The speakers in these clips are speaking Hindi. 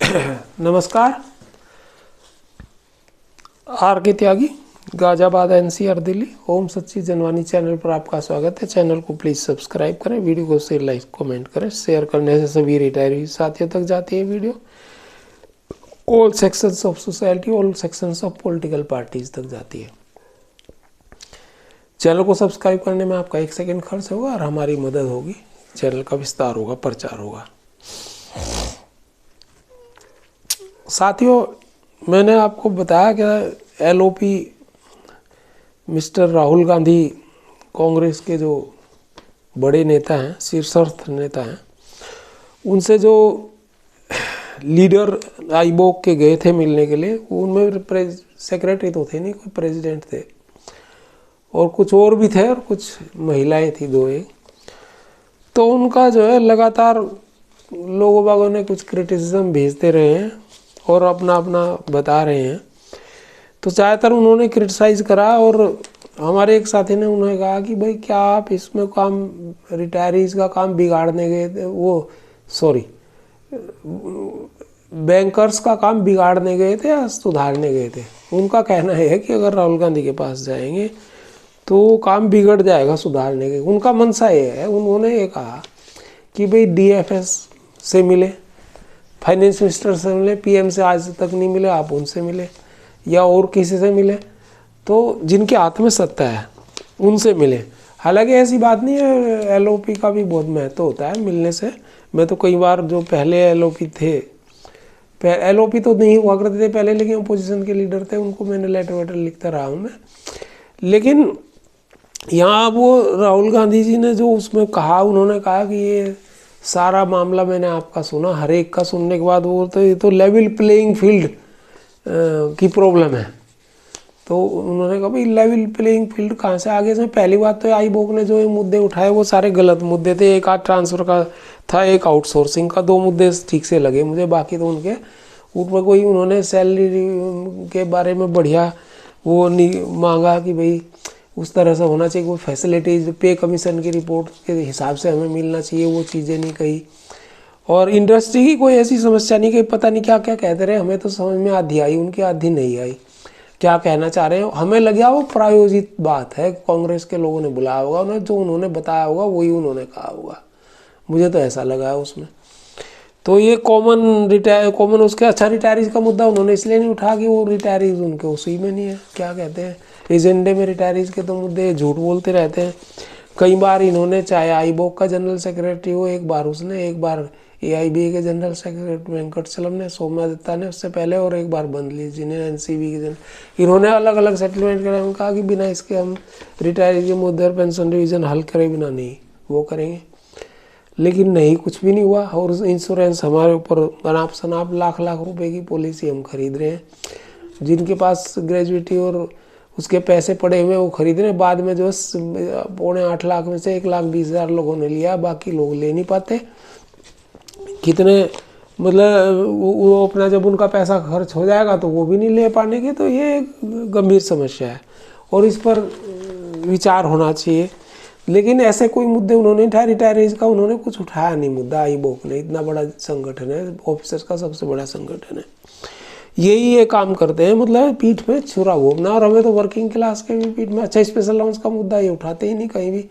नमस्कार। आर के त्यागी, गाजियाबाद एनसीआर दिल्ली। ओम सच्ची जनवानी चैनल पर आपका स्वागत है। चैनल को प्लीज़ सब्सक्राइब करें, वीडियो को शेयर लाइक कमेंट करें। शेयर करने से सभी रिटायरी साथियों तक जाती है video. All sections of society, all sections of political parties तक जाती है। चैनल को सब्सक्राइब करने में आपका 1 सेकंड खर्च होगा और हमारी मदद होगी। चैनल का विस्तार होगा, प्रचार होगा। साथियों, मैंने आपको बताया कि एलओपी मिस्टर राहुल गांधी कांग्रेस के जो बड़े नेता हैं, शीर्षस्थ नेता हैं, उनसे जो लीडर आईबोक के गए थे मिलने के लिए, उनमें सेक्रेटरी तो थे नहीं, कोई प्रेसिडेंट थे और कुछ और भी थे और कुछ महिलाएं थी, 2-1। तो उनका जो है लगातार लोगों बागों ने कुछ क्रिटिसिज्म भेजते रहे हैं और अपना अपना बता रहे हैं। तो ज़्यादातर उन्होंने क्रिटिसाइज़ करा और हमारे एक साथी ने उन्हें कहा कि भाई क्या आप इसमें काम रिटायरीज का काम बिगाड़ने गए थे, वो सॉरी बैंकर्स का काम बिगाड़ने गए थे या सुधारने गए थे। उनका कहना है कि अगर राहुल गांधी के पास जाएंगे तो काम बिगड़ जाएगा सुधारने के। उनका मनसा ये है, उन्होंने ये कहा कि भाई डीएफएस से मिले, फाइनेंस मिनिस्टर से मिले, पीएम से आज तक नहीं मिले, आप उनसे मिले या और किसी से मिले, तो जिनके हाथ में सत्ता है उनसे मिले। हालांकि ऐसी बात नहीं है, एलओपी का भी बहुत महत्व होता है मिलने से। मैं तो कई बार जो पहले एलओपी थे, एलओपी तो नहीं हुआ करते थे पहले, लेकिन अपोजिशन के लीडर थे, उनको मैंने लेटर वेटर लिखता रहा हूँ मैं। लेकिन यहाँ वो राहुल गांधी जी ने जो उसमें कहा, उन्होंने कहा कि ये सारा मामला मैंने आपका सुना, हर एक का सुनने के बाद वो तो ये तो लेवल प्लेइंग फील्ड की प्रॉब्लम है। तो उन्होंने कहा भाई लेवल प्लेइंग फील्ड कहाँ से आगे से। पहली बात तो आईबोक ने जो ये मुद्दे उठाए वो सारे गलत मुद्दे थे। एक आध ट्रांसफ़र का था, एक आउटसोर्सिंग का, 2 मुद्दे ठीक से लगे मुझे। बाकी तो उनके ऊपर कोई उन्होंने सैलरी के बारे में बढ़िया वो नहीं मांगा कि भाई उस तरह से होना चाहिए, कोई फैसिलिटीज़ पे कमीशन की रिपोर्ट के हिसाब से हमें मिलना चाहिए, वो चीज़ें नहीं कही। और इंडस्ट्री की कोई ऐसी समस्या नहीं कही। पता नहीं क्या क्या कहते रहे, हमें तो समझ में आधी आई, उनकी आधी नहीं आई क्या कहना चाह रहे हैं। हमें लगा वो प्रायोजित बात है, कांग्रेस के लोगों ने बुलाया होगा उन्हें, जो उन्होंने बताया होगा वही उन्होंने कहा होगा, मुझे तो ऐसा लगा है उसमें। तो ये कॉमन उसके अच्छा रिटायरीज का मुद्दा उन्होंने इसलिए नहीं उठा कि वो रिटायरीज उनके उसी में नहीं है, क्या कहते हैं, एजेंडे में रिटायरीज के तो मुद्दे झूठ बोलते रहते हैं। कई बार इन्होंने, चाहे आईबोक का जनरल सेक्रेटरी हो, एक बार उसने, एक बार एआईबी के जनरल सेक्रेटरी वेंकटचलम ने, सौम्यादत्ता ने उससे पहले, और एक बार बंदली जी ने एनसीबी के इन्होंने अलग अलग सेटलमेंट करे। उन्होंने कहा कि बिना इसके हम रिटायरी के मुद्दे और पेंशन डिवीजन हल करे बिना नहीं वो करेंगे। लेकिन नहीं, कुछ भी नहीं हुआ। और इंश्योरेंस हमारे ऊपर अनाप शनाप लाख लाख रुपए की पॉलिसी हम खरीद रहे हैं। जिनके पास ग्रेजुएटी और उसके पैसे पड़े हुए वो खरीद रहे हैं। बाद में जो 8.25 लाख में से 1,20,000 लोगों ने लिया, बाकी लोग ले नहीं पाते। कितने मतलब वो अपना जब उनका पैसा खर्च हो जाएगा तो वो भी नहीं ले पाने के। तो ये एक गंभीर समस्या है और इस पर विचार होना चाहिए। लेकिन ऐसे कोई मुद्दे उन्होंने उठाया, रिटायरीज का उन्होंने कुछ उठाया नहीं मुद्दा। आईबोक ने, इतना बड़ा संगठन है, ऑफिसर्स का सबसे बड़ा संगठन है, यही ये काम करते हैं, मतलब पीठ पे छुरा घूमना। और हमें तो वर्किंग क्लास के भी पीठ में, अच्छा स्पेशल अलाउंस का मुद्दा ये उठाते ही नहीं कहीं भी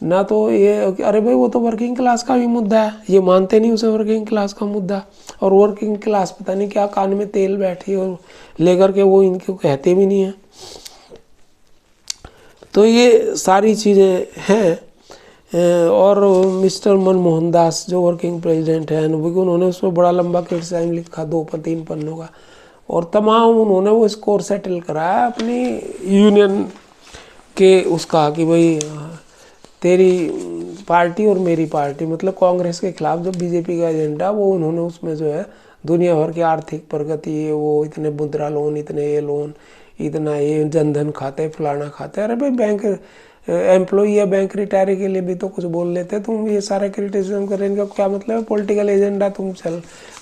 ना। तो ये अरे भाई वो तो वर्किंग क्लास का भी मुद्दा है, ये मानते नहीं उसे वर्किंग क्लास का मुद्दा। और वर्किंग क्लास पता नहीं क्या कान में तेल बैठी और लेकर के वो इनको कहते भी नहीं है। तो ये सारी चीज़ें हैं। और मिस्टर मनमोहन दास जो वर्किंग प्रेसिडेंट हैं, उन्होंने उसमें बड़ा लंबा क्रिटिसाइज लिखा, 2-3 पन्नों का, और तमाम उन्होंने वो स्कोर सेटल कराया अपनी यूनियन के उसका कि भाई तेरी पार्टी और मेरी पार्टी, मतलब कांग्रेस के खिलाफ जो बीजेपी का एजेंडा, वो उन्होंने उसमें जो है दुनिया भर की आर्थिक प्रगति, वो इतने मुद्रा लोन, इतने ये लोन, इतना ये जनधन खाते, फलाना खाते। अरे भाई बैंक एम्प्लॉई या बैंक रिटायरी के लिए भी तो कुछ बोल लेते। तुम ये सारा क्रिटिसिज्म कर रहे हैं, इनका क्या मतलब है? पॉलिटिकल एजेंडा तुम चल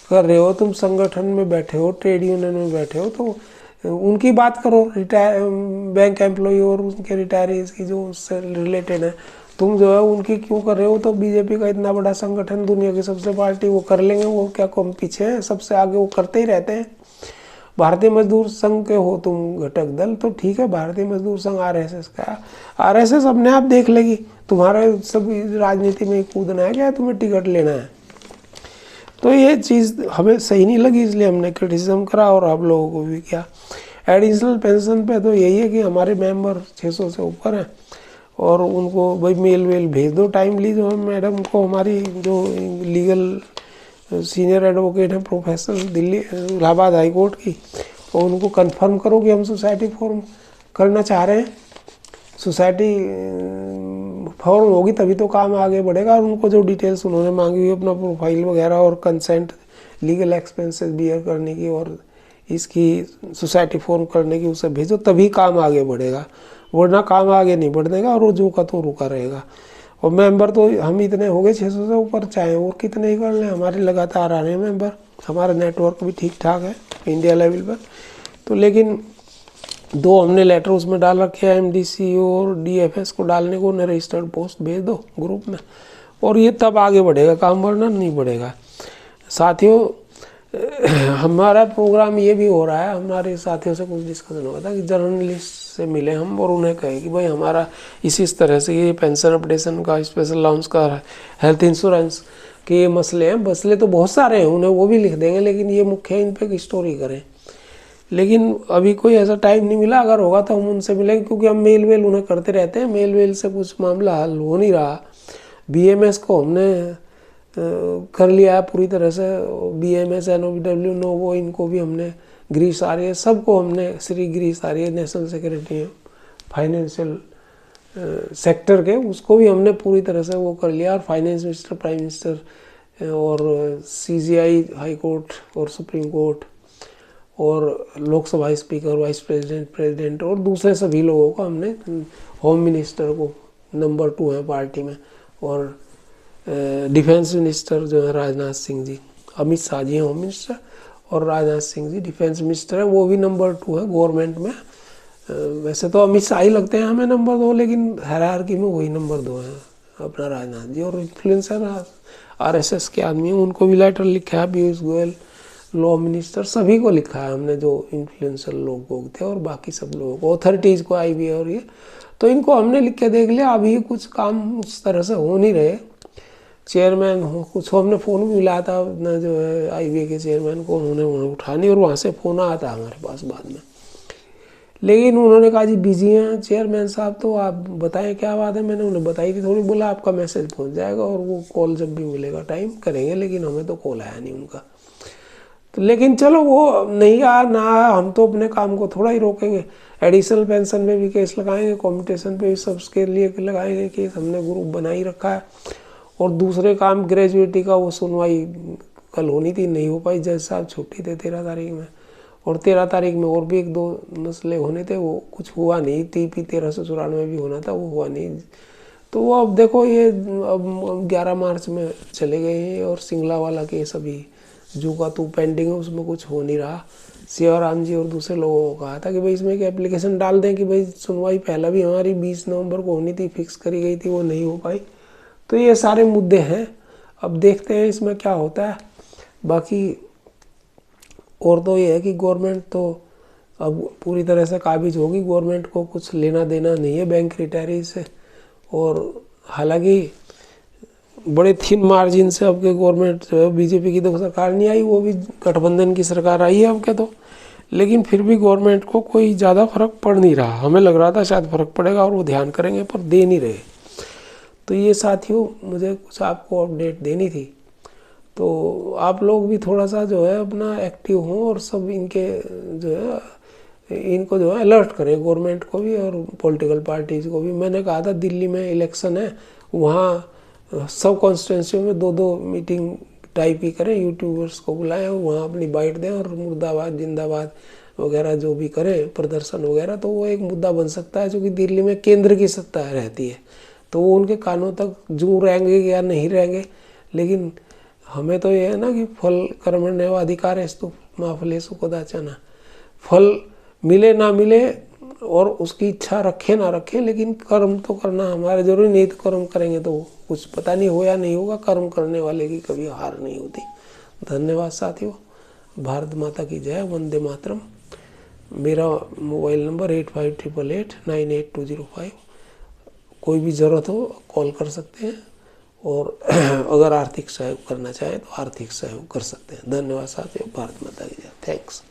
कर रहे हो, तुम संगठन में बैठे हो, ट्रेड यूनियन में बैठे हो, तो उनकी बात करो, बैंक एम्प्लॉई और उनके रिटायरीज की जो उससे रिलेटेड है। तुम जो है उनकी क्यों कर रहे हो? तो बीजेपी का इतना बड़ा संगठन, दुनिया की सबसे पार्टी, वो कर लेंगे, वो क्या कम पीछे है? सबसे आगे वो करते ही रहते हैं। भारतीय मजदूर संघ के हो तुम घटक दल, तो ठीक है, भारतीय मजदूर संघ आरएसएस का, आरएसएस अपने आप देख लेगी। तुम्हारे सब राजनीति में कूदना है क्या? तुम्हें टिकट लेना है? तो ये चीज़ हमें सही नहीं लगी, इसलिए हमने क्रिटिसिज्म करा और आप लोगों को भी किया। एडिशनल पेंशन पे तो यही है कि हमारे मेंबर 600 से ऊपर हैं और उनको भाई मेल वेल भेज दो टाइमली। जो मैडम को, हमारी जो लीगल सीनियर एडवोकेट हैं, professor Delhi Allahabad high court की, और उनको कंफर्म करो कि हम सोसाइटी फॉर्म करना चाह रहे हैं। सोसाइटी फॉर्म होगी तभी तो काम आगे बढ़ेगा। और उनको जो डिटेल्स उन्होंने मांगी हुई, अपना प्रोफाइल वगैरह और कंसेंट, लीगल एक्सपेंसेस बियर करने की और इसकी सोसाइटी फॉर्म करने की, उसे भेजो, तभी काम आगे बढ़ेगा, वरना काम आगे नहीं बढ़ेगा और वो जो का तो रुका रहेगा। और मेंबर तो हम इतने हो गए 600 से ऊपर, चाहे और कितने ही कर लें, हमारे लगातार आ रहे हैं मेंबर, हमारा नेटवर्क भी ठीक ठाक है इंडिया लेवल पर। तो लेकिन 2 हमने लेटर उसमें डाल रखे हैं, एमडीसी और डीएफएस को डालने को, उन्हें रजिस्टर्ड पोस्ट भेज दो ग्रुप में, और ये तब आगे बढ़ेगा काम, वरना नहीं बढ़ेगा। साथियों, हमारा प्रोग्राम ये भी हो रहा है, हमारे साथियों से कुछ डिस्कशन हुआ था कि जर्नलिस्ट से मिले हम और उन्हें कहे कि भाई हमारा इस तरह से ये पेंशन अपडेशन का, स्पेशल अलाउंस का, हेल्थ इंश्योरेंस के ये मसले हैं। मसले तो बहुत सारे हैं, उन्हें वो भी लिख देंगे, लेकिन ये मुख्य इन पे एक स्टोरी करें। लेकिन अभी कोई ऐसा टाइम नहीं मिला, अगर होगा तो हम उनसे मिलेंगे, क्योंकि हम मेल वेल उन्हें करते रहते हैं, मेल वेल से कुछ मामला हल हो नहीं रहा। बीएमएस को हमने कर लिया है पूरी तरह से, बीएमएस, एनओबीडब्ल्यू, नोवो, इनको भी हमने, गिरीश आर्य, सबको हमने, श्री गिरीश आर्य नेशनल सेक्रेटरी फाइनेंशियल सेक्टर के, उसको भी हमने पूरी तरह से वो कर लिया। और फाइनेंस मिनिस्टर, प्राइम मिनिस्टर और सीजीआई, हाई कोर्ट और सुप्रीम कोर्ट और Lok Sabha speaker, vice president, president और दूसरे सभी लोगों को हमने, होम मिनिस्टर को नंबर 2 है पार्टी में, और डिफेंस मिनिस्टर जो है राजनाथ सिंह जी, अमित शाह जी हैं होम मिनिस्टर, और राजनाथ सिंह जी डिफेंस मिनिस्टर है, वो भी नंबर 2 है गवर्नमेंट में। वैसे तो अमित शाह ही लगते हैं हमें नंबर 2, लेकिन हायरार्की में वही नंबर 2 है अपना राजनाथ जी। और इन्फ्लुएंसर आरएसएस के आदमी हैं, उनको भी लेटर लिखा है, पीयूष गोयल लॉ मिनिस्टर, सभी को लिखा है हमने, जो इन्फ्लुएंसर लोग थे और बाकी सब लोगों को, अथॉरिटीज़ को, आईबी और ये, तो इनको हमने लिख के देख लिया। अभी कुछ काम उस तरह से हो नहीं रहे। चेयरमैन हो, कुछ हमने फ़ोन भी मिलाया था ना, जो है आईबीए के चेयरमैन को, उन्होंने उठा नहीं, और वहाँ से फ़ोन आया था हमारे पास बाद में, लेकिन उन्होंने कहा जी बिजी हैं चेयरमैन साहब, तो आप बताएं क्या बात है। मैंने उन्हें बताई थी थोड़ी, बोला आपका मैसेज पहुँच जाएगा और वो कॉल जब भी मिलेगा टाइम करेंगे, लेकिन हमें तो कॉल आया नहीं उनका। तो लेकिन चलो, वो नहीं आया ना आया, हम तो अपने काम को थोड़ा ही रोकेंगे। एडिशनल पेंशन पे भी केस लगाएंगे, कॉम्पिटिशन पे भी सबके लिए लगाएंगे केस, हमने ग्रुप बना ही रखा है। और दूसरे काम, ग्रेजुएटी का वो सुनवाई कल होनी थी, नहीं हो पाई, जज साहब छुट्टी थे 13 तारीख में, और 13 तारीख में और भी 1-2 मसले होने थे, वो कुछ हुआ नहीं। टीपी 1394 भी होना था, वो हुआ नहीं। तो वो अब देखो, ये अब 11 मार्च में चले गए हैं, और सिंगला वाला केस अभी जो का तो पेंडिंग है, उसमें कुछ हो नहीं रहा। सियाराम जी और दूसरे लोगों को कहा था कि भाई इसमें एक एप्लीकेशन डाल दें कि भाई सुनवाई पहला भी हमारी 20 नवंबर को होनी थी, फिक्स करी गई थी, वो नहीं हो पाई। तो ये सारे मुद्दे हैं, अब देखते हैं इसमें क्या होता है। बाकी और तो ये है कि गवर्नमेंट तो अब पूरी तरह से काबिज होगी, गवर्नमेंट को कुछ लेना देना नहीं है बैंक रिटायरी से। और हालांकि बड़े थिन मार्जिन से अब के गवर्नमेंट जो है, बीजेपी की तो सरकार नहीं आई, वो भी गठबंधन की सरकार आई है अब के तो, लेकिन फिर भी गवर्नमेंट को कोई ज़्यादा फर्क पड़ नहीं रहा। हमें लग रहा था शायद फर्क पड़ेगा और वो ध्यान करेंगे, पर दे नहीं रहे। तो ये साथियों, मुझे कुछ आपको अपडेट देनी थी, तो आप लोग भी थोड़ा सा जो है अपना एक्टिव हों, और सब इनके जो है, इनको जो है अलर्ट करें, गवर्नमेंट को भी और पॉलिटिकल पार्टीज़ को भी। मैंने कहा था दिल्ली में इलेक्शन है, वहाँ सब कॉन्स्टिट्यूंसी में 2-2 मीटिंग टाइप ही करें, यूट्यूबर्स को बुलाएं और वहाँ अपनी बाइट दें, और मुर्दाबाद जिंदाबाद वगैरह जो भी करें, प्रदर्शन वगैरह, तो वो एक मुद्दा बन सकता है। क्योंकि दिल्ली में केंद्र की सत्ता रहती है, तो वो उनके कानों तक जू रहेंगे या नहीं रहेंगे। लेकिन हमें तो ये है ना कि फल कर्मण्येवाधिकारस्तु मा फलेषु कदाचन, फल मिले ना मिले, और उसकी इच्छा रखे ना रखे, लेकिन कर्म तो करना हमारे जरूरी नहीं। तो कर्म करेंगे तो कुछ पता नहीं हो या नहीं होगा। कर्म करने वाले की कभी हार नहीं होती। धन्यवाद साथियों। भारत माता की जय। वंदे मातरम। मेरा मोबाइल नंबर 8588898205। कोई भी ज़रूरत हो कॉल कर सकते हैं, और अगर आर्थिक सहयोग करना चाहें तो आर्थिक सहयोग कर सकते हैं। धन्यवाद साथियों। भारत माता की जय। थैंक्स।